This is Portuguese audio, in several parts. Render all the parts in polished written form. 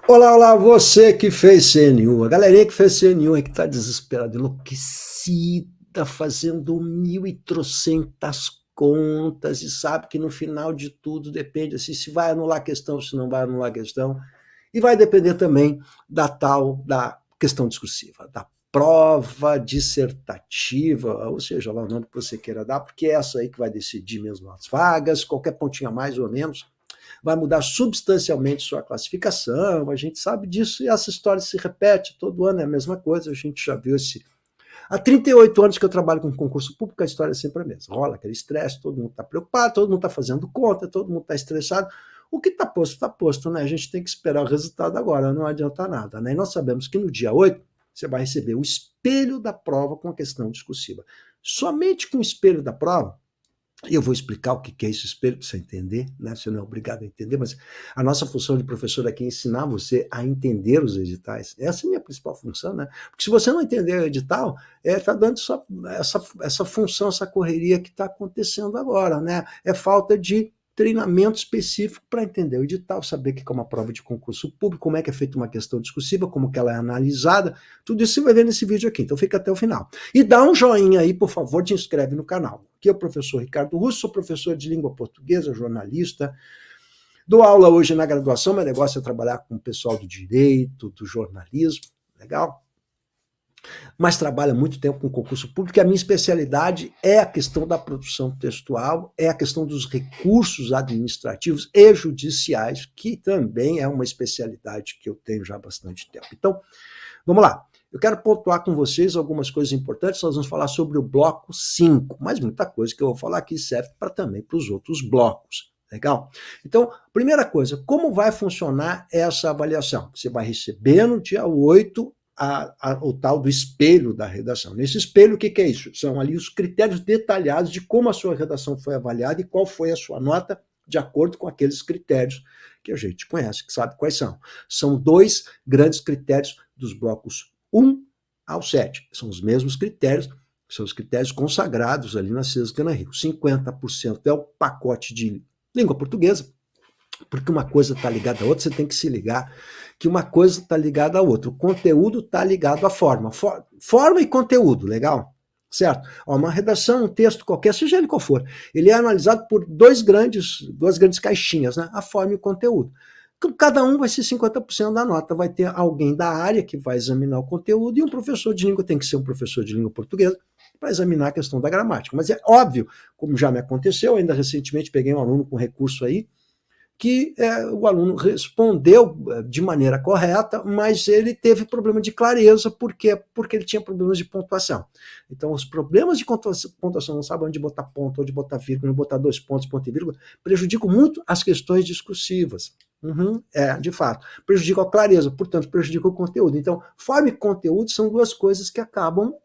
Olá, olá, você que fez CNU, a galerinha que fez CNU é que está desesperada, enlouquecida, fazendo 1.300 contas e sabe que no final de tudo depende assim, se vai anular a questão, se não vai anular a questão, e vai depender também da questão discursiva, da prova dissertativa, ou seja, lá o nome que você queira dar, porque é essa aí que vai decidir mesmo as vagas, qualquer pontinho a mais ou menos vai mudar substancialmente sua classificação, a gente sabe disso e essa história se repete, todo ano é a mesma coisa, a gente já viu esse. Há 38 anos que eu trabalho com concurso público, a história é sempre a mesma. Rola aquele estresse, todo mundo está preocupado, todo mundo está fazendo conta, todo mundo está estressado. O que está posto, né? A gente tem que esperar o resultado agora, não adianta nada. Né? E nós sabemos que no dia 8 você vai receber o espelho da prova com a questão discursiva. Somente com o espelho da prova, e eu vou explicar o que é esse espelho para você entender, né? Você não é obrigado a entender, mas a nossa função de professor aqui é ensinar você a entender os editais. Essa é a minha principal função, né? Porque se você não entender o edital, está dando essa função, essa correria que está acontecendo agora, né? É falta de treinamento específico para entender o edital, saber o que é uma prova de concurso público, como é que é feita uma questão discursiva, como que ela é analisada, tudo isso você vai ver nesse vídeo aqui, então fica até o final. E dá um joinha aí, por favor, te inscreve no canal. Aqui é o professor Ricardo Russo, sou professor de língua portuguesa, jornalista, dou aula hoje na graduação, meu negócio é trabalhar com o pessoal do direito, do jornalismo, legal? Mas trabalho há muito tempo com concurso público, e a minha especialidade é a questão da produção textual, é a questão dos recursos administrativos e judiciais, que também é uma especialidade que eu tenho já há bastante tempo. Então, vamos lá. Eu quero pontuar com vocês algumas coisas importantes, nós vamos falar sobre o bloco 5, mas muita coisa que eu vou falar aqui serve também para os outros blocos. Legal? Então, primeira coisa, como vai funcionar essa avaliação? Você vai receber no dia 8 o tal do espelho da redação. Nesse espelho, o que é isso? São ali os critérios detalhados de como a sua redação foi avaliada e qual foi a sua nota de acordo com aqueles critérios que a gente conhece, que sabe quais são. São 2 grandes critérios dos blocos 1 ao 7. São os mesmos critérios, são os critérios consagrados ali na CES Canario. 50% é o pacote de língua portuguesa, porque uma coisa está ligada à outra, você tem que se ligar que uma coisa está ligada à outra. O conteúdo está ligado à forma. Forma e conteúdo, legal? Certo? Uma redação, um texto qualquer, seja ele qual for, ele é analisado por duas grandes caixinhas, né? A forma e o conteúdo. Cada um vai ser 50% da nota. Vai ter alguém da área que vai examinar o conteúdo e um professor de língua, tem que ser um professor de língua portuguesa, para examinar a questão da gramática. Mas é óbvio, como já me aconteceu, ainda recentemente peguei um aluno com recurso aí, que o aluno respondeu de maneira correta, mas ele teve problema de clareza, porque ele tinha problemas de pontuação. Então, os problemas de pontuação, não sabe onde botar ponto, onde botar vírgula, onde botar 2 pontos, ponto e vírgula, prejudicam muito as questões discursivas. De fato. Prejudica a clareza, portanto, prejudica o conteúdo. Então, forma e conteúdo são 2 coisas que acabam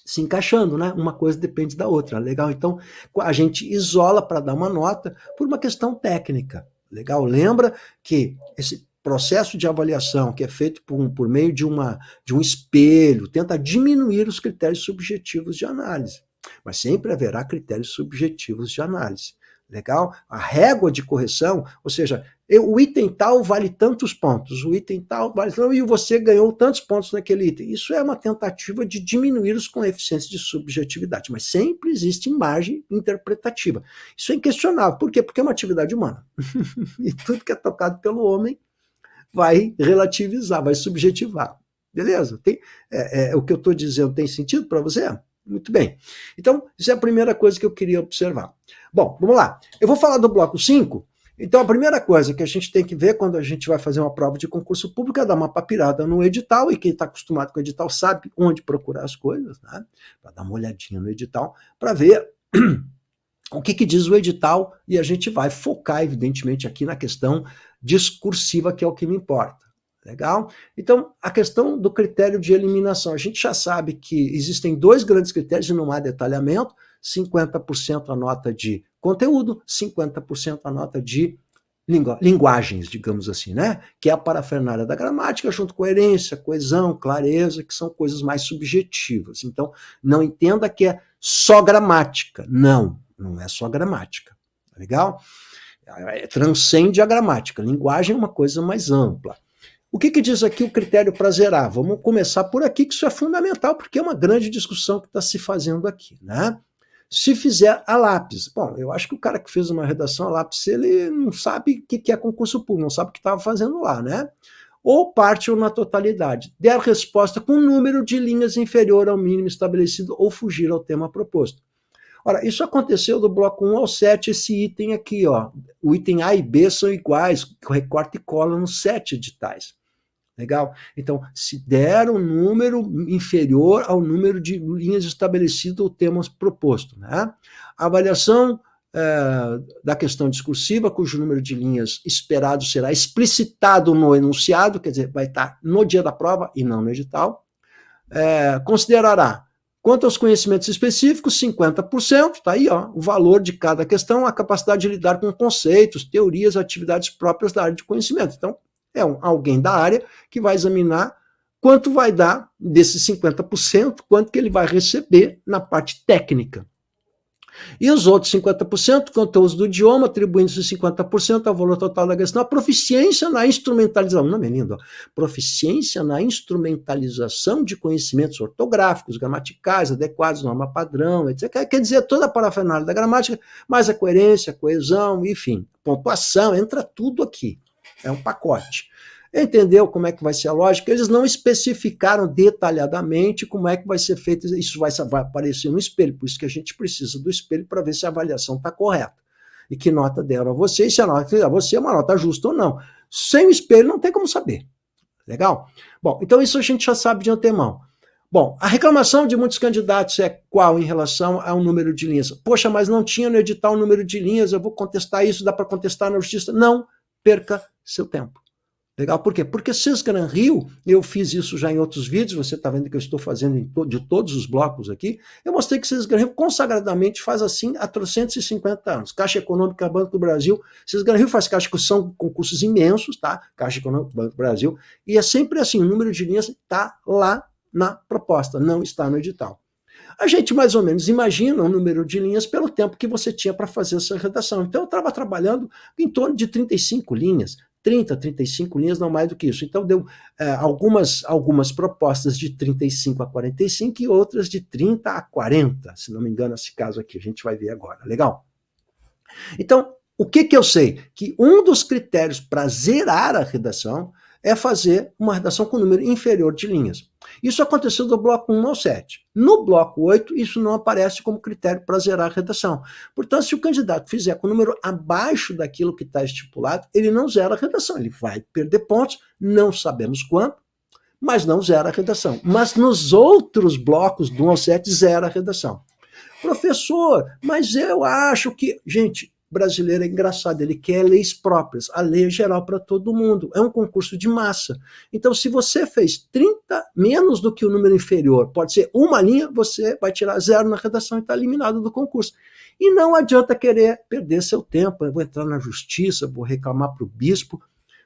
se encaixando, né? Uma coisa depende da outra, legal? Então, a gente isola para dar uma nota por uma questão técnica, legal? Lembra que esse processo de avaliação que é feito por meio de um espelho tenta diminuir os critérios subjetivos de análise, mas sempre haverá critérios subjetivos de análise. Legal? A régua de correção, ou seja, o item tal vale tantos pontos, o item tal vale tantos, e você ganhou tantos pontos naquele item. Isso é uma tentativa de diminuir os coeficientes de subjetividade, mas sempre existe margem interpretativa. Isso é inquestionável. Por quê? Porque é uma atividade humana. E tudo que é tocado pelo homem vai relativizar, vai subjetivar. Beleza? O que eu estou dizendo tem sentido para você? Muito bem. Então, isso é a primeira coisa que eu queria observar. Bom, vamos lá. Eu vou falar do bloco 5. Então, a primeira coisa que a gente tem que ver quando a gente vai fazer uma prova de concurso público é dar uma papirada no edital, e quem está acostumado com o edital sabe onde procurar as coisas, né? Para dar uma olhadinha no edital, para ver o que diz o edital, e a gente vai focar, evidentemente, aqui na questão discursiva, que é o que me importa. Legal? Então, a questão do critério de eliminação. A gente já sabe que existem 2 grandes critérios e não há detalhamento: 50% a nota de conteúdo, 50% a nota de linguagens, digamos assim, né? Que é a parafernália da gramática, junto com coerência, coesão, clareza, que são coisas mais subjetivas. Então, não entenda que é só gramática. Não é só gramática. Legal? Transcende a gramática. Linguagem é uma coisa mais ampla. O que diz aqui o critério para zerar? Vamos começar por aqui, que isso é fundamental, porque é uma grande discussão que está se fazendo aqui, né? Se fizer a lápis, bom, eu acho que o cara que fez uma redação a lápis, ele não sabe o que é concurso público, não sabe o que estava fazendo lá, né? Ou parte ou na totalidade. Der resposta com um número de linhas inferior ao mínimo estabelecido ou fugir ao tema proposto. Ora, isso aconteceu do bloco 1 ao 7, esse item aqui, ó. O item A e B são iguais, recorta e cola nos 7 editais. Legal? Então, se der um número inferior ao número de linhas estabelecido ou tema proposto. Né? A avaliação da questão discursiva, cujo número de linhas esperado será explicitado no enunciado, quer dizer, vai estar no dia da prova e não no edital, considerará, quanto aos conhecimentos específicos, 50%, está aí ó, o valor de cada questão, a capacidade de lidar com conceitos, teorias, atividades próprias da área de conhecimento. Então, alguém da área que vai examinar quanto vai dar desses 50%, quanto que ele vai receber na parte técnica. E os outros 50%, quanto ao uso do idioma, atribuindo-se 50% ao valor total da questão, a proficiência na instrumentalização, não é lindo? Proficiência na instrumentalização de conhecimentos ortográficos, gramaticais, adequados, norma padrão, etc. Quer dizer, toda a parafernália da gramática, mais a coerência, a coesão, enfim, pontuação, entra tudo aqui. É um pacote. Entendeu como é que vai ser a lógica? Eles não especificaram detalhadamente como é que vai ser feito, isso vai aparecer no espelho, por isso que a gente precisa do espelho para ver se a avaliação está correta. E que nota deram a você, e se a nota que a você é uma nota justa ou não. Sem o espelho não tem como saber. Legal? Bom, então isso a gente já sabe de antemão. Bom, a reclamação de muitos candidatos é qual em relação ao número de linhas? Poxa, mas não tinha no edital o número de linhas, eu vou contestar isso, dá para contestar na justiça? Não perca seu tempo. Legal? Por quê? Porque Cisgran Rio, eu fiz isso já em outros vídeos, você está vendo que eu estou fazendo de todos os blocos aqui, eu mostrei que Cisgran Rio consagradamente faz assim há 350 anos. Caixa Econômica Banco do Brasil, Cisgran Rio faz caixa, que são concursos imensos, tá? Caixa Econômica Banco do Brasil, e é sempre assim, o número de linhas está lá na proposta, não está no edital. A gente mais ou menos imagina o número de linhas pelo tempo que você tinha para fazer essa redação. Então eu estava trabalhando em torno de 35 linhas, 30, 35 linhas, não mais do que isso. Então deu algumas propostas de 35 a 45 e outras de 30 a 40, se não me engano esse caso aqui, a gente vai ver agora. Legal? Então, o que eu sei? Que um dos critérios para zerar a redação é fazer uma redação com número inferior de linhas. Isso aconteceu do bloco 1 ao 7. No bloco 8, isso não aparece como critério para zerar a redação. Portanto, se o candidato fizer com o número abaixo daquilo que está estipulado, ele não zera a redação. Ele vai perder pontos, não sabemos quanto, mas não zera a redação. Mas nos outros blocos, do 1 ao 7, zera a redação. Professor, mas eu acho que... Gente, brasileiro é engraçado, ele quer leis próprias, a lei é geral para todo mundo, é um concurso de massa. Então, se você fez 30 menos do que o número inferior, pode ser uma linha, você vai tirar 0 na redação e está eliminado do concurso. E não adianta querer perder seu tempo, eu vou entrar na justiça, vou reclamar para o bispo,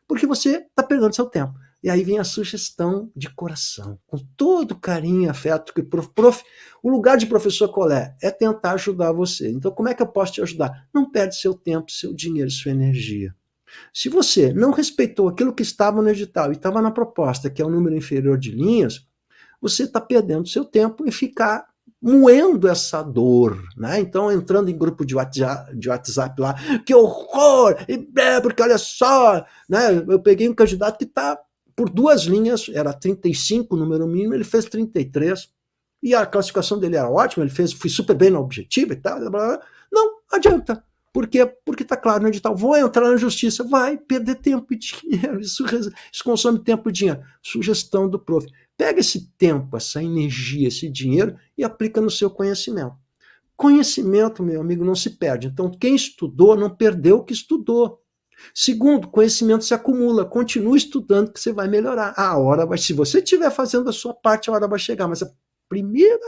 porque você está perdendo seu tempo. E aí vem a sugestão de coração, com todo carinho e afeto, que o lugar de professor Colé é tentar ajudar você. Então, como é que eu posso te ajudar? Não perde seu tempo, seu dinheiro, sua energia. Se você não respeitou aquilo que estava no edital e estava na proposta, que é o número inferior de linhas, você está perdendo seu tempo em ficar moendo essa dor, né? Então, entrando em grupo de WhatsApp lá, que horror, porque olha só, né? Eu peguei um candidato que está por 2 linhas, era 35 o número mínimo, ele fez 33, e a classificação dele era ótima, ele foi super bem no objetivo e tal, blá, blá, blá. Não adianta. Por quê? Porque está claro no edital, vou entrar na justiça, vai perder tempo e dinheiro, isso consome tempo e dinheiro. Sugestão do prof. Pega esse tempo, essa energia, esse dinheiro e aplica no seu conhecimento. Conhecimento, meu amigo, não se perde. Então, quem estudou não perdeu o que estudou. Segundo, conhecimento se acumula. Continue estudando que você vai melhorar. A hora vai, se você estiver fazendo a sua parte, a hora vai chegar. Mas a primeira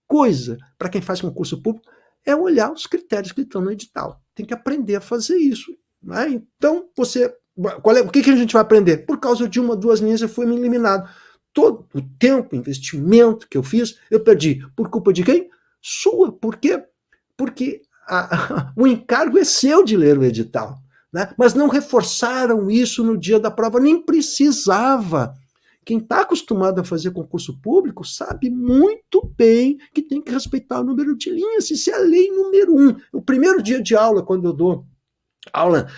coisa para quem faz concurso público é olhar os critérios que estão no edital. Tem que aprender a fazer isso. Né? Então, o que a gente vai aprender? Por causa de 1 ou 2 linhas eu fui eliminado. Todo o tempo, investimento que eu fiz, eu perdi. Por culpa de quem? Sua. Por quê? Porque o encargo é seu de ler o edital. né? Mas não reforçaram isso no dia da prova, nem precisava. Quem está acostumado a fazer concurso público sabe muito bem que tem que respeitar o número de linhas, isso é a lei número 1. O primeiro dia de aula, quando eu dou aula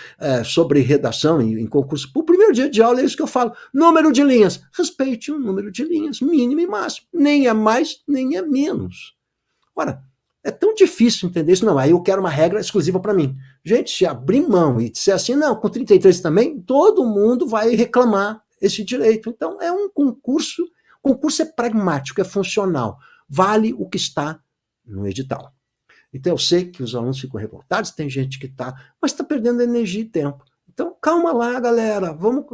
sobre redação em concurso público, o primeiro dia de aula é isso que eu falo, número de linhas, respeite o número de linhas, mínimo e máximo, nem é mais, nem é menos. Ora, é tão difícil entender isso, não, aí eu quero uma regra exclusiva para mim. Gente, se abrir mão e disser assim, não, com 33 também, todo mundo vai reclamar esse direito. Então, é um concurso é pragmático, é funcional, vale o que está no edital. Então, eu sei que os alunos ficam revoltados, tem gente que está, mas está perdendo energia e tempo. Então, calma lá, galera, vamos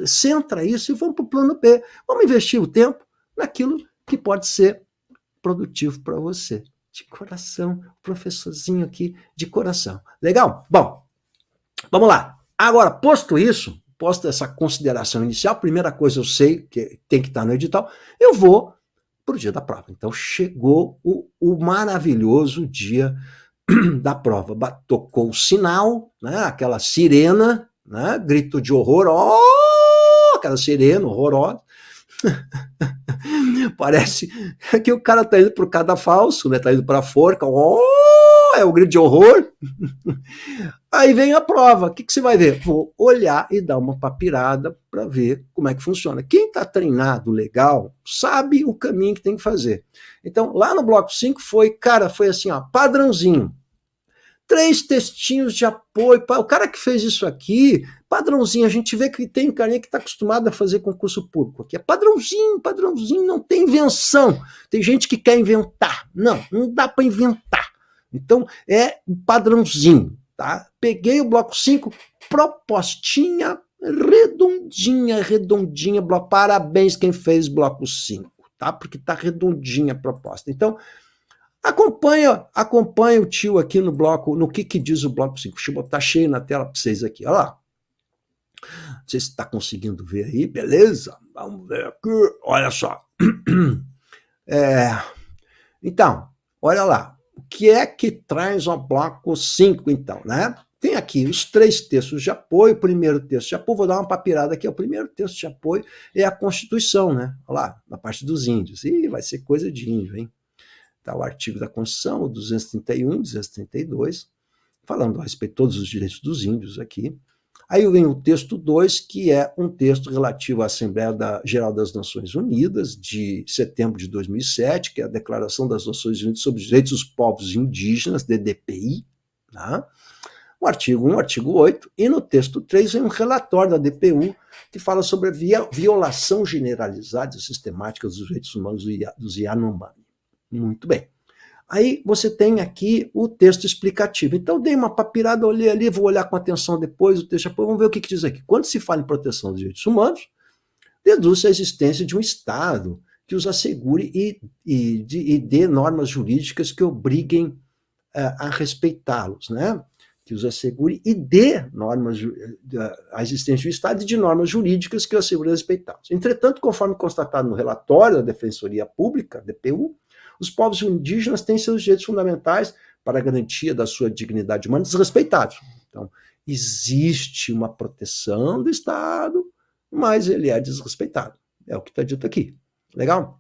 centra isso e vamos para o plano B. Vamos investir o tempo naquilo que pode ser produtivo para você. De coração, professorzinho aqui de coração. Legal? Bom, vamos lá. Agora, posto isso, posto essa consideração inicial, primeira coisa eu sei que tem que estar no edital, eu vou para o dia da prova. Então, chegou o maravilhoso dia da prova. Tocou o sinal, né, aquela sirena, né, grito de horror, aquela sirena horrorosa. Parece que o cara tá indo pro cadafalso, né? Tá indo pra forca, é o grito de horror. Aí vem a prova, o que você vai ver? Vou olhar e dar uma papirada para ver como é que funciona. Quem tá treinado legal sabe o caminho que tem que fazer. Então, lá no bloco 5 foi assim, ó, padrãozinho. 3 textinhos de apoio. O cara que fez isso aqui, padrãozinho, a gente vê que tem carinha que está acostumado a fazer concurso público aqui. É padrãozinho, não tem invenção. Tem gente que quer inventar. Não dá para inventar. Então, é padrãozinho, tá? Peguei o bloco 5, propostinha redondinha, bloco. Parabéns quem fez bloco 5, tá? Porque tá redondinha a proposta. Então, acompanha o tio aqui no bloco, no que diz o bloco 5. Deixa eu botar cheio na tela para vocês aqui. Olha lá. Não sei se está conseguindo ver aí, beleza? Vamos ver aqui. Olha só. Então, olha lá. O que é que traz o bloco 5, então, né? Tem aqui os 3 textos de apoio. O primeiro texto de apoio, vou dar uma papirada aqui. O primeiro texto de apoio é a Constituição, né? Olha lá, na parte dos índios. Ih, vai ser coisa de índio, hein? Tá o artigo da Constituição, o 231, 232, falando a respeito de todos os direitos dos índios aqui. Aí vem o texto 2, que é um texto relativo à Assembleia Geral das Nações Unidas, de setembro de 2007, que é a Declaração das Nações Unidas sobre os Direitos dos Povos Indígenas, DDPI, né? O artigo 1, o artigo 8, e no texto 3 vem um relatório da DPU, que fala sobre a violação generalizada e sistemática dos direitos humanos dos Yanomami. Muito bem. Aí você tem aqui o texto explicativo. Então, dei uma papirada, olhei ali, vou olhar com atenção depois o texto, depois vamos ver o que diz aqui. Quando se fala em proteção dos direitos humanos, deduz-se a existência de um Estado que os assegure e dê normas jurídicas que obriguem a respeitá-los, né? Que os assegure e dê normas, a existência do Estado e de normas jurídicas que os assegurem a respeitá-los. Entretanto, conforme constatado no relatório da Defensoria Pública, DPU, os povos indígenas têm seus direitos fundamentais para a garantia da sua dignidade humana desrespeitados. Então, existe uma proteção do Estado, mas ele é desrespeitado. É o que está dito aqui. Legal?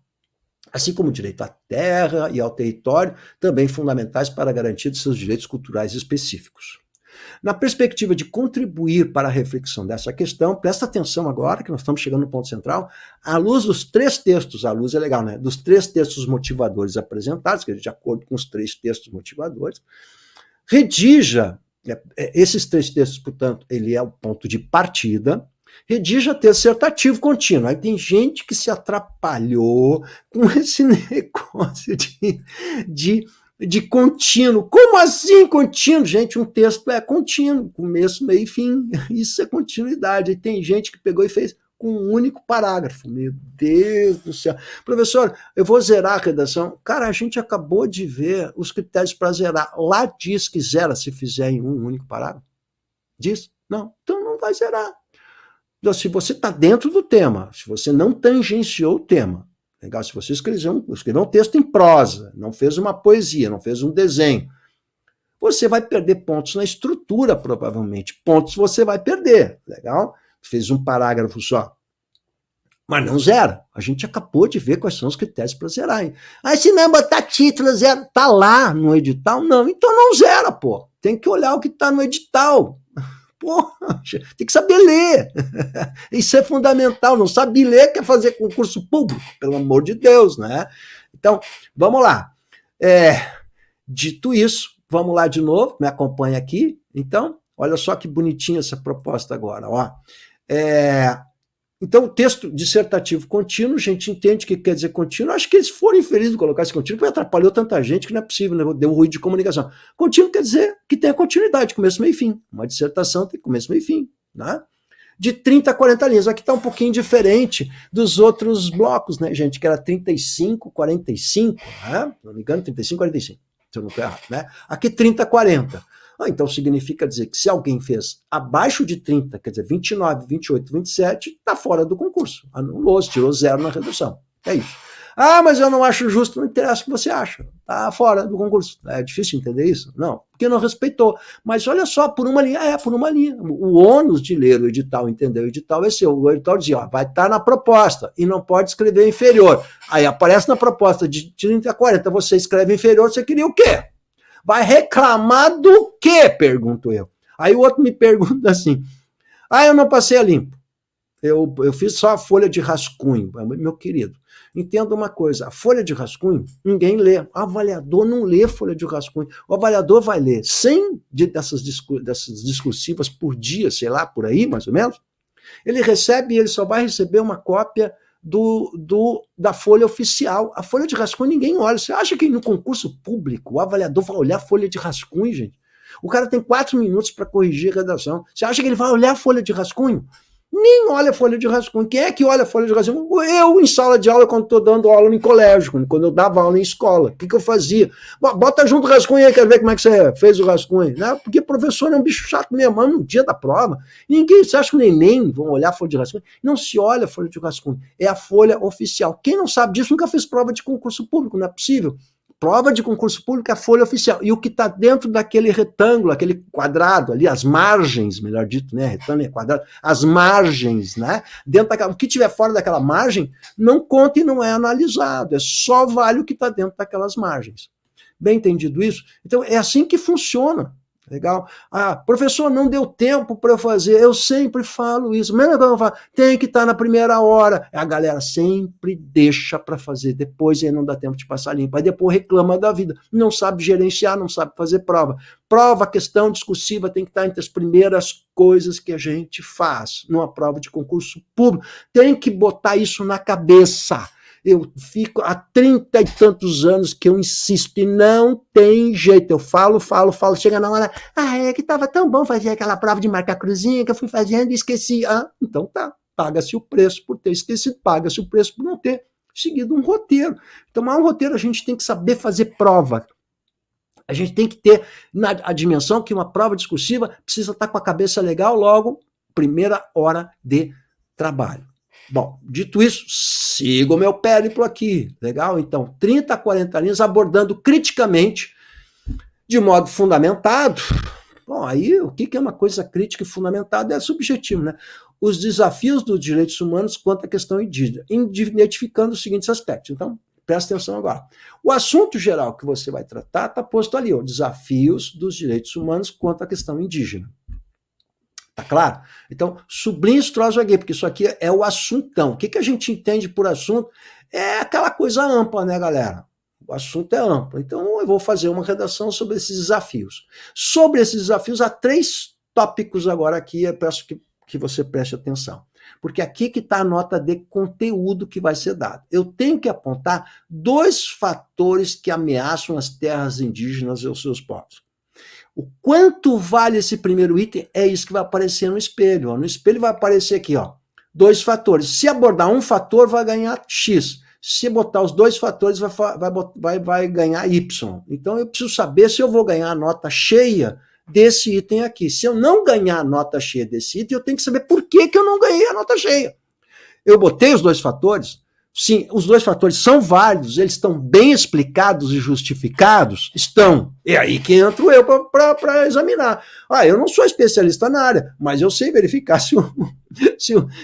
Assim como o direito à terra e ao território, também fundamentais para a garantia de seus direitos culturais específicos. Na perspectiva de contribuir para a reflexão dessa questão, presta atenção agora, que nós estamos chegando no ponto central, à luz dos 3 textos, a luz é legal, né? Dos 3 textos motivadores apresentados, que é de acordo com os 3 textos motivadores, redija, esses 3 textos, portanto, ele é o ponto de partida, redija texto dissertativo contínuo. Aí tem gente que se atrapalhou com esse negócio de contínuo. Como assim contínuo? Gente, um texto é contínuo, começo, meio e fim. Isso é continuidade. E tem gente que pegou e fez com um único parágrafo. Meu Deus do céu. Professor, eu vou zerar a redação. Cara, a gente acabou de ver os critérios para zerar. Lá diz que zera se fizer em um único parágrafo. Diz? Não. Então não vai zerar. Então, se você está dentro do tema, se você não tangenciou o tema, legal, se você escreveu um texto em prosa, não fez uma poesia, não fez um desenho, você vai perder pontos na estrutura, provavelmente. Pontos você vai perder, legal? Fez um parágrafo só. Mas não zera. A gente acabou de ver quais são os critérios para zerar. Hein? Aí se não botar título, zero, tá lá no edital? Não, então não zera, pô. Tem que olhar o que tá no edital. Poxa, tem que saber ler. Isso é fundamental. Não sabe ler, quer fazer concurso público, pelo amor de Deus, né? Então, vamos lá. Dito isso, vamos lá de novo, me acompanha aqui. Então, olha só que bonitinha essa proposta agora. Ó. Então, o texto dissertativo contínuo, a gente entende o que quer dizer contínuo. Acho que eles foram infelizes de colocar esse contínuo, porque atrapalhou tanta gente que não é possível, né? Deu ruído de comunicação. Contínuo quer dizer que tem a continuidade, começo, meio e fim. Uma dissertação tem começo, meio e fim. Né? De 30 a 40 linhas. Aqui está um pouquinho diferente dos outros blocos, né, gente? Que era 35, 45, né? Não me engano, 35, 45. Se eu não estou errado, né? Aqui 30, 40. Então significa dizer que se alguém fez abaixo de 30, quer dizer, 29, 28, 27, está fora do concurso. Anulou, tirou zero na redução. É isso. Ah, mas eu não acho justo, não interessa o que você acha. Está fora do concurso. É difícil entender isso? Não, porque não respeitou. Mas olha só, por uma linha, por uma linha. O ônus de ler o edital, entender o edital é seu. O edital dizia, ó, vai estar na proposta e não pode escrever inferior. Aí aparece na proposta de 30 a 40, você escreve inferior, você queria o quê? Vai reclamar do quê? Pergunto eu. Aí o outro me pergunta assim, eu não passei a limpo. Eu fiz só a folha de rascunho. Meu querido, entenda uma coisa, a folha de rascunho, ninguém lê. O avaliador não lê folha de rascunho. O avaliador vai ler 100 dessas discursivas por dia, sei lá, por aí, mais ou menos. Ele recebe e ele só vai receber uma cópia da folha oficial. A folha de rascunho ninguém olha. Você acha que no concurso público o avaliador vai olhar a folha de rascunho, gente? O cara tem 4 minutos para corrigir a redação. Você acha que ele vai olhar a folha de rascunho? Nem olha a folha de rascunho. Quem é que olha a folha de rascunho? Eu, em sala de aula, quando estou dando aula em colégio, quando eu dava aula em escola. O que eu fazia? Bota junto o rascunho aí, quero ver como é que você fez o rascunho. Né? Porque professor é um bicho chato mesmo, no dia da prova. Ninguém, você acha que nem vão olhar a folha de rascunho? Não se olha a folha de rascunho. É a folha oficial. Quem não sabe disso nunca fez prova de concurso público, não é possível. Prova de concurso público é a folha oficial. E o que está dentro daquele retângulo, aquele quadrado ali, as margens, melhor dito, né? Retângulo é quadrado, as margens, né? O que tiver fora daquela margem não conta e não é analisado. É só vale o que está dentro daquelas margens. Bem entendido isso? Então é assim que funciona. Legal? Professor, não deu tempo para eu fazer. Eu sempre falo isso. Mesmo quando eu falo, tem que estar na primeira hora. A galera sempre deixa para fazer depois e não dá tempo de passar limpo. Aí depois reclama da vida. Não sabe gerenciar, não sabe fazer prova. Prova, questão discursiva tem que estar entre as primeiras coisas que a gente faz numa prova de concurso público. Tem que botar isso na cabeça. Eu fico há 30 e tantos anos que eu insisto e não tem jeito. Eu falo, chega na hora, é que estava tão bom fazer aquela prova de marcar cruzinha que eu fui fazendo e esqueci. Então tá, paga-se o preço por ter esquecido, paga-se o preço por não ter seguido um roteiro. Então, um roteiro a gente tem que saber fazer prova. A gente tem que ter a dimensão que uma prova discursiva precisa estar com a cabeça legal logo, primeira hora de trabalho. Bom, dito isso, siga o meu périplo aqui, legal? Então, 30 a 40 linhas abordando criticamente, de modo fundamentado. Bom, aí o que é uma coisa crítica e fundamentada é subjetivo, né? Os desafios dos direitos humanos quanto à questão indígena, identificando os seguintes aspectos. Então, presta atenção agora. O assunto geral que você vai tratar está posto ali, ó, desafios dos direitos humanos quanto à questão indígena. Tá claro? Então, sublinhe esse troço aqui, porque isso aqui é o assuntão. O que a gente entende por assunto? É aquela coisa ampla, né, galera? O assunto é amplo. Então, eu vou fazer uma redação sobre esses desafios. Sobre esses desafios, há 3 tópicos agora aqui, eu peço que você preste atenção. Porque aqui que está a nota de conteúdo que vai ser dada. Eu tenho que apontar 2 fatores que ameaçam as terras indígenas e os seus povos. O quanto vale esse primeiro item é isso que vai aparecer no espelho. Ó. No espelho vai aparecer aqui, ó, 2 fatores. Se abordar um fator, vai ganhar X. Se botar os 2 fatores, vai ganhar Y. Então, eu preciso saber se eu vou ganhar a nota cheia desse item aqui. Se eu não ganhar a nota cheia desse item, eu tenho que saber por que eu não ganhei a nota cheia. Eu botei os 2 fatores Sim, os dois fatores são válidos, eles estão bem explicados e justificados? Estão. É aí que entro eu para examinar. Eu não sou especialista na área, mas eu sei verificar se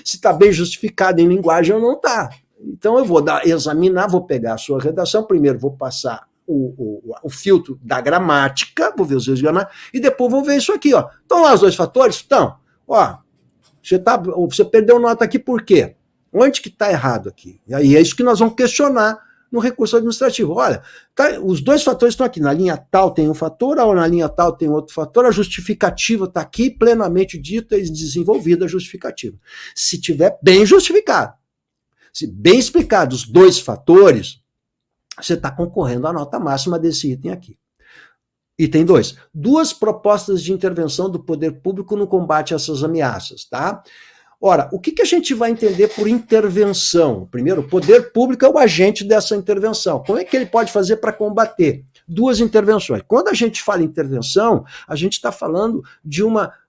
está bem justificado em linguagem ou não está. Então eu vou examinar, vou pegar a sua redação, primeiro vou passar o filtro da gramática, vou ver os erros de gramática, e depois vou ver isso aqui. Ó. Estão lá os dois fatores? Estão. Você perdeu nota aqui por quê? Onde que está errado aqui? E aí é isso que nós vamos questionar no recurso administrativo. Olha, os dois fatores estão aqui. Na linha tal tem um fator, ou na linha tal tem outro fator. A justificativa está aqui, plenamente dita e desenvolvida a justificativa. Se tiver bem justificado, se bem explicado os dois fatores, você está concorrendo à nota máxima desse item aqui. Item 2. 2 propostas de intervenção do poder público no combate a essas ameaças, tá? Ora, o que a gente vai entender por intervenção? Primeiro, o poder público é o agente dessa intervenção. Como é que ele pode fazer para combater? 2 intervenções. Quando a gente fala em intervenção, a gente está falando de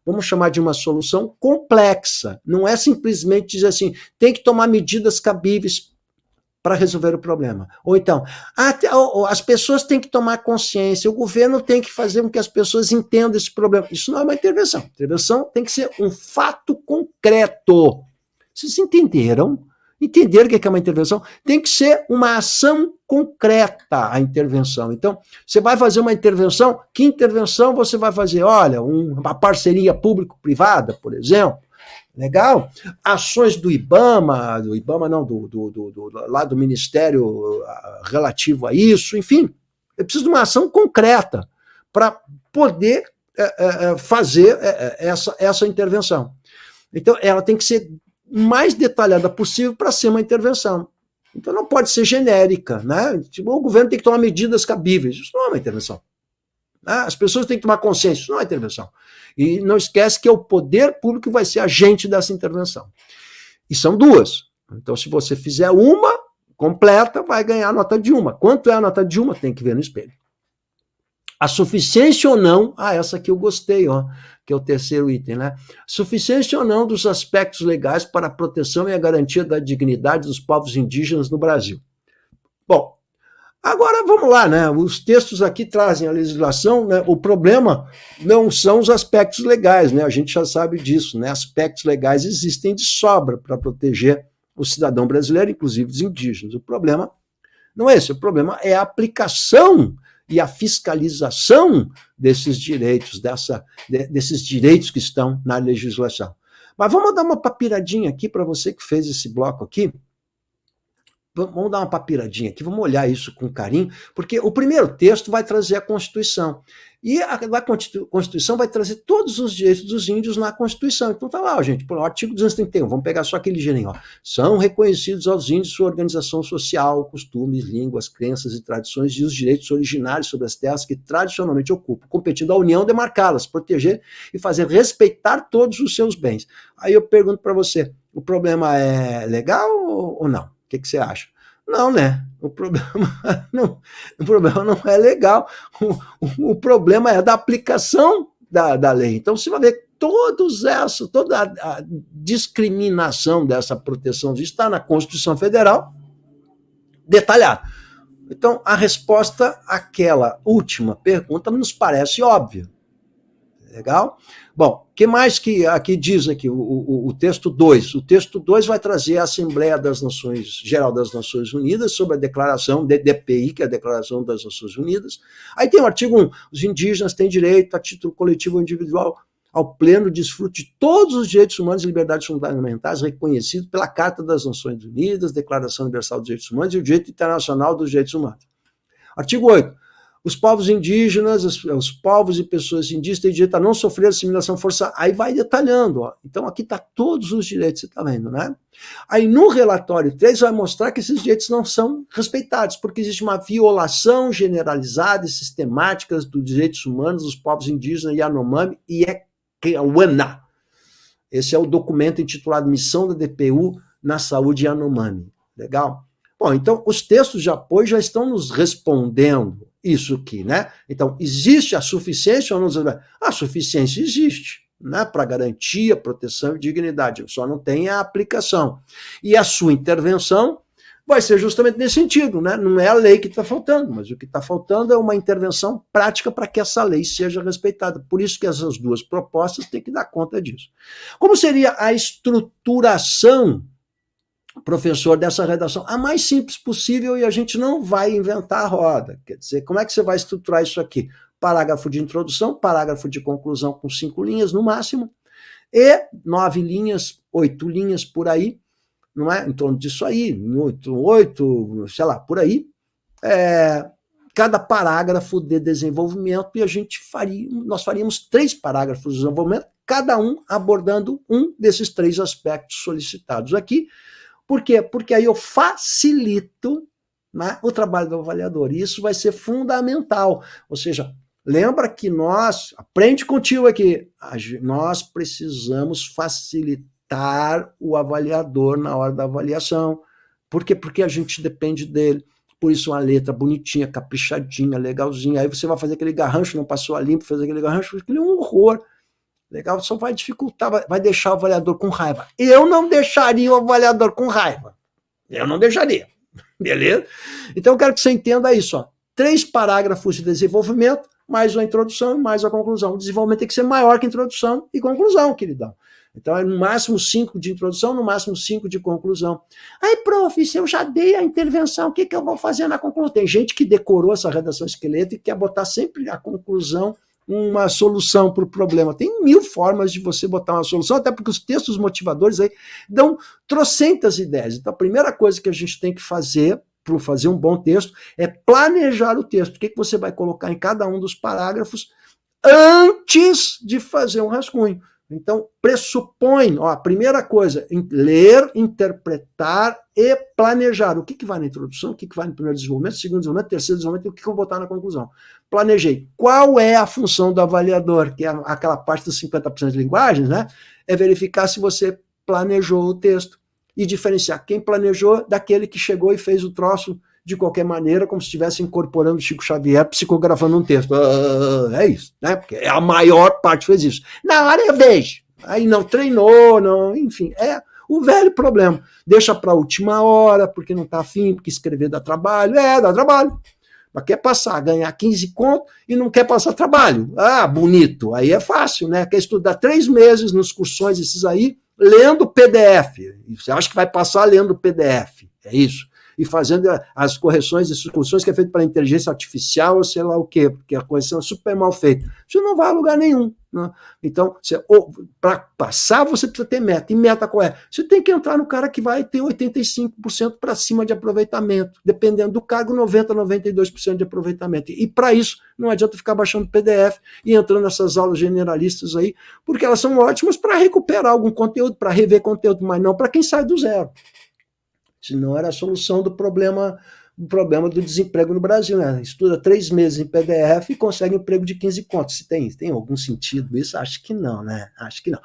vamos chamar de uma solução complexa. Não é simplesmente dizer assim, tem que tomar medidas cabíveis para resolver o problema. Ou então, as pessoas têm que tomar consciência, o governo tem que fazer com que as pessoas entendam esse problema. Isso não é uma intervenção. Intervenção tem que ser um fato concreto. Vocês entenderam? Entenderam o que é uma intervenção? Tem que ser uma ação concreta a intervenção. Então, você vai fazer uma intervenção, que intervenção você vai fazer? Olha, uma parceria público-privada, por exemplo. Legal? Ações do IBAMA não, lá do Ministério relativo a isso, enfim, eu preciso de uma ação concreta para poder fazer essa intervenção. Então, ela tem que ser o mais detalhada possível para ser uma intervenção. Então, não pode ser genérica, né? Tipo, o governo tem que tomar medidas cabíveis. Isso não é uma intervenção. As pessoas têm que tomar consciência, isso não é intervenção. E não esquece que é o poder público que vai ser agente dessa intervenção. E são 2. Então, se você fizer uma completa, vai ganhar a nota de 1. Quanto é a nota de 1? Tem que ver no espelho. A suficiência ou não, essa aqui eu gostei, ó, que é o terceiro item, né? Suficiência ou não dos aspectos legais para a proteção e a garantia da dignidade dos povos indígenas no Brasil. Bom, agora vamos lá, né? Os textos aqui trazem a legislação, né? O problema não são os aspectos legais, né? A gente já sabe disso, né? Aspectos legais existem de sobra para proteger o cidadão brasileiro, inclusive os indígenas. O problema não é esse, o problema é a aplicação e a fiscalização desses direitos, desses direitos que estão na legislação. Mas vamos dar uma papiradinha aqui para você que fez esse bloco aqui. Vamos dar uma papiradinha aqui, vamos olhar isso com carinho, porque o primeiro texto vai trazer a Constituição. E a Constituição vai trazer todos os direitos dos índios na Constituição. Então tá lá, gente, o artigo 231, vamos pegar só aquele ligeiro, ó. São reconhecidos aos índios sua organização social, costumes, línguas, crenças e tradições e os direitos originários sobre as terras que tradicionalmente ocupam, competindo à União demarcá-las, proteger e fazer respeitar todos os seus bens. Aí eu pergunto para você, o problema é legal ou não? O que você acha? Não, né? O problema não é legal. O problema é da aplicação da lei. Então, você vai ver toda a discriminação dessa proteção está na Constituição Federal, detalhada. Então, a resposta àquela última pergunta nos parece óbvia. Legal? Bom, o que mais que aqui diz aqui, o texto 2? O texto 2 vai trazer a Assembleia Geral das Nações Unidas sobre a declaração DPI, que é a Declaração das Nações Unidas. Aí tem o artigo 1, os indígenas têm direito a título coletivo ou individual ao pleno desfrute de todos os direitos humanos e liberdades fundamentais reconhecidos pela Carta das Nações Unidas, Declaração Universal dos Direitos Humanos e o Direito Internacional dos Direitos Humanos. Artigo 8. Os povos indígenas, os povos e pessoas indígenas têm direito a não sofrer assimilação forçada. Aí vai detalhando. Ó. Então aqui está todos os direitos, você está vendo, né? Aí no relatório 3 vai mostrar que esses direitos não são respeitados, porque existe uma violação generalizada e sistemática dos direitos humanos dos povos indígenas Yanomami e Equiwana. Esse é o documento intitulado Missão da DPU na Saúde Yanomami. Legal? Bom, então os textos de apoio já estão nos respondendo isso aqui, né? Então, existe a suficiência ou não? A suficiência existe, né? Para garantia, proteção e dignidade, só não tem a aplicação. E a sua intervenção vai ser justamente nesse sentido, né? Não é a lei que está faltando, mas o que está faltando é uma intervenção prática para que essa lei seja respeitada. Por isso que essas duas propostas têm que dar conta disso. Como seria a estruturação, professor, dessa redação? A mais simples possível, e a gente não vai inventar a roda. Quer dizer, como é que você vai estruturar isso aqui? Parágrafo de introdução, parágrafo de conclusão com 5 linhas no máximo, e 9 linhas, 8 linhas por aí, não é? Em torno disso aí, 8, sei lá, por aí, cada parágrafo de desenvolvimento, e nós faríamos 3 parágrafos de desenvolvimento, cada um abordando um desses 3 aspectos solicitados aqui. Por quê? Porque aí eu facilito, né, o trabalho do avaliador, e isso vai ser fundamental. Ou seja, lembra que aprende contigo aqui, nós precisamos facilitar o avaliador na hora da avaliação. Por quê? Porque a gente depende dele. Por isso uma letra bonitinha, caprichadinha, legalzinha. Aí você vai fazer aquele garrancho, não passou a limpo, fez aquele garrancho, aquele é um horror. Legal, só vai dificultar, vai deixar o avaliador com raiva. Eu não deixaria o avaliador com raiva. Eu não deixaria. Beleza? Então eu quero que você entenda isso. 3 parágrafos de desenvolvimento, mais a introdução e mais a conclusão. O desenvolvimento tem que ser maior que introdução e conclusão, queridão. Então é no máximo 5 de introdução, no máximo 5 de conclusão. Aí, prof, se eu já dei a intervenção, o que eu vou fazer na conclusão? Tem gente que decorou essa redação esqueleto e quer botar sempre a conclusão uma solução para o problema. Tem 1000 formas de você botar uma solução, até porque os textos motivadores aí dão trocentas ideias. Então, a primeira coisa que a gente tem que fazer para fazer um bom texto é planejar o texto. O que você vai colocar em cada um dos parágrafos antes de fazer um rascunho. Então, pressupõe, a primeira coisa, ler, interpretar e planejar. O que vai na introdução, o que vai no primeiro desenvolvimento, segundo desenvolvimento, terceiro desenvolvimento e o que eu vou botar na conclusão. Planejei. Qual é a função do avaliador? Que é aquela parte dos 50% de linguagens, né? É verificar se você planejou o texto e diferenciar quem planejou daquele que chegou e fez o troço de qualquer maneira, como se estivesse incorporando Chico Xavier, psicografando um texto. É isso, né? Porque a maior parte fez isso. Na hora eu vejo. Aí não treinou, não, enfim, é o velho problema. Deixa para a última hora, porque não está afim, porque escrever dá trabalho. Dá trabalho. Mas quer passar, ganhar 15 conto e não quer passar trabalho. Bonito. Aí é fácil, né? Quer estudar 3 meses nos cursões esses aí, lendo PDF. E você acha que vai passar lendo PDF. É isso. E fazendo as correções e sucursões que é feito para inteligência artificial ou sei lá o quê, porque a correção é super mal feita. Você não vai a lugar nenhum. Né? Então, para passar, você precisa ter meta. E meta qual é? Você tem que entrar no cara que vai ter 85% para cima de aproveitamento. Dependendo do cargo, 90%, 92% de aproveitamento. E para isso, não adianta ficar baixando PDF e entrando nessas aulas generalistas aí, porque elas são ótimas para recuperar algum conteúdo, para rever conteúdo, mas não para quem sai do zero. Senão era a solução do problema do desemprego no Brasil, né? Estuda 3 meses em PDF e consegue um emprego de 15 contos. Tem algum sentido isso? Acho que não, né? Acho que não.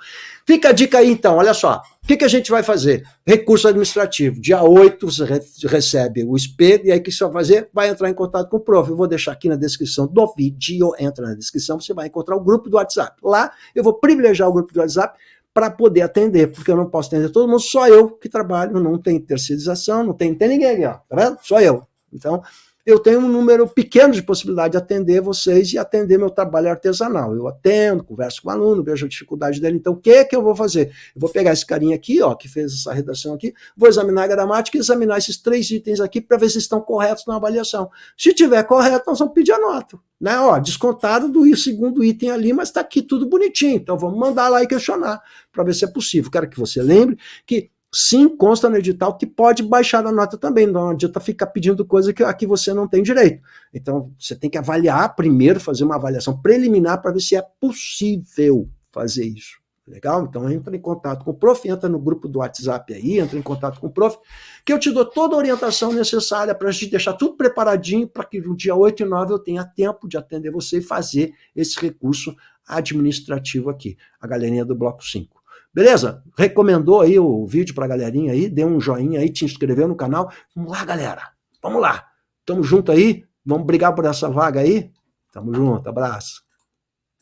Fica a dica aí, então, olha só. O que a gente vai fazer? Recurso administrativo. Dia 8 você recebe o espelho, e aí o que você vai fazer? Vai entrar em contato com o prof. Eu vou deixar aqui na descrição do vídeo, entra na descrição, você vai encontrar o grupo do WhatsApp. Lá eu vou privilegiar o grupo do WhatsApp para poder atender, porque eu não posso atender todo mundo, só eu que trabalho, não tem terceirização, não tem ninguém aqui, ó, tá vendo? Só eu. Então, eu tenho um número pequeno de possibilidade de atender vocês e atender meu trabalho artesanal. Eu atendo, converso com o aluno, vejo a dificuldade dele. Então, o que eu vou fazer? Eu vou pegar esse carinha aqui, ó, que fez essa redação aqui, vou examinar a gramática e examinar esses 3 itens aqui para ver se estão corretos na avaliação. Se tiver correto, nós vamos pedir a nota. Né? Descontado do segundo item ali, mas está aqui tudo bonitinho. Então, vamos mandar lá e questionar para ver se é possível. Quero que você lembre que sim, consta no edital que pode baixar a nota também, não adianta ficar pedindo coisa que aqui você não tem direito. Então, você tem que avaliar primeiro, fazer uma avaliação preliminar para ver se é possível fazer isso. Legal? Então, entra em contato com o prof, entra no grupo do WhatsApp aí, entra em contato com o prof, que eu te dou toda a orientação necessária para a gente deixar tudo preparadinho para que no dia 8 e 9 eu tenha tempo de atender você e fazer esse recurso administrativo aqui, a galerinha do Bloco 5. Beleza? Recomendou aí o vídeo pra galerinha aí, deu um joinha aí, te inscreveu no canal. Vamos lá, galera. Vamos lá. Tamo junto aí. Vamos brigar por essa vaga aí? Tamo junto. Abraço.